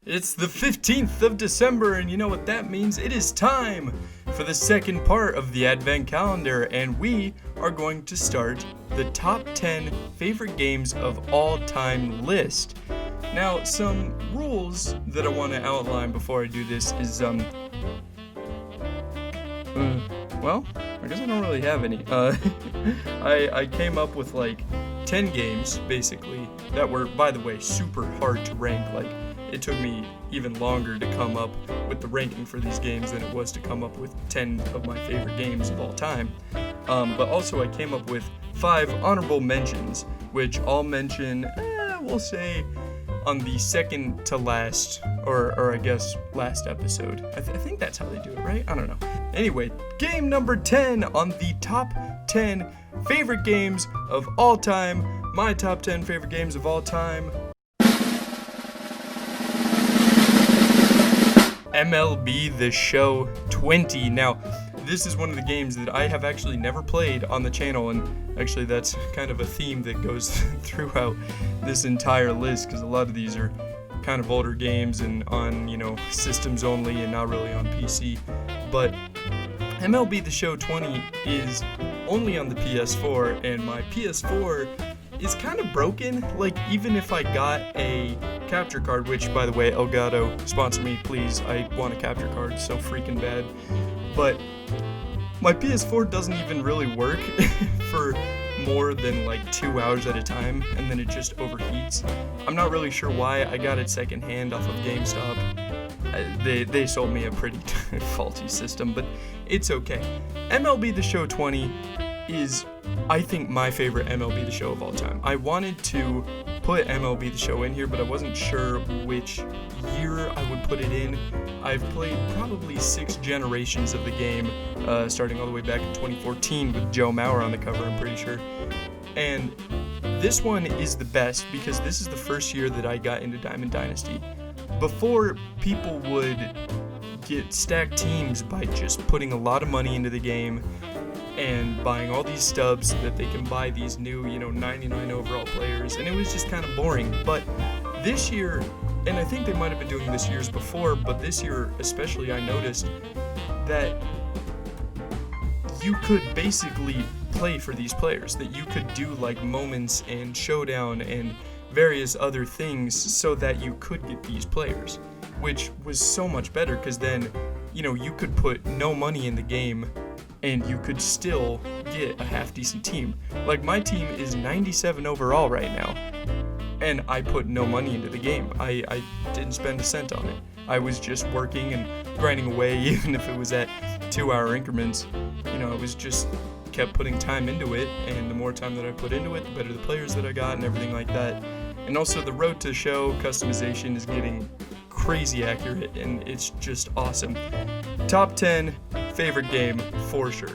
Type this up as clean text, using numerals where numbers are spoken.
It's the 15th of December, and you know what that means? It is time for the second part of the Advent Calendar, and we are going to start the top 10 favorite games of all time list. Now, some rules that I want to outline before I do this is, well, I guess I don't really have any. I came up with like 10 games, basically, that were, by the way, super hard to rank. Like, it took me even longer to come up with the ranking for these games than it was to come up with 10 of my favorite games of all time. But also I came up with 5 honorable mentions, which I'll mention, we'll say, on the second to last, or I guess last episode. I think that's how they do it, right? I don't know. Anyway, game number 10 on the top 10 favorite games of all time. My top 10 favorite games of all time. MLB The Show 20. Now, this is one of the games that I have actually never played on the channel, and actually that's kind of a theme that goes throughout this entire list, because a lot of these are kind of older games and on, systems only and not really on PC. But MLB The Show 20 is only on the PS4, and my PS4 is kind of broken. Like, even if I got a capture card, which, by the way, Elgato, sponsor me, please. I want a capture card so freaking bad. But my PS4 doesn't even really work for more than like 2 hours at a time, and then it just overheats. I'm not really sure why. I got it secondhand off of GameStop. They sold me a pretty faulty system, but it's okay. MLB The Show 20 is, I think, my favorite MLB The Show of all time. I wanted to put MLB The Show in here, but I wasn't sure which year I would put it in. I've played probably 6 generations of the game, starting all the way back in 2014 with Joe Mauer on the cover, I'm pretty sure. And this one is the best because this is the first year that I got into Diamond Dynasty. Before, people would get stacked teams by just putting a lot of money into the game and buying all these stubs so that they can buy these new, 99 overall players, and it was just kind of boring. But this year, and I think they might have been doing this years before, but this year especially, I noticed that you could basically play for these players, that you could do like moments and showdown and various other things so that you could get these players, which was so much better, because then, you could put no money in the game and you could still get a half-decent team. Like, my team is 97 overall right now, and I put no money into the game. I didn't spend a cent on it. I was just working and grinding away, even if it was at 2-hour increments. I was just kept putting time into it, and the more time that I put into it, the better the players that I got and everything like that. And also, the Road to Show customization is getting crazy accurate, and it's just awesome. Top 10 favorite game for sure.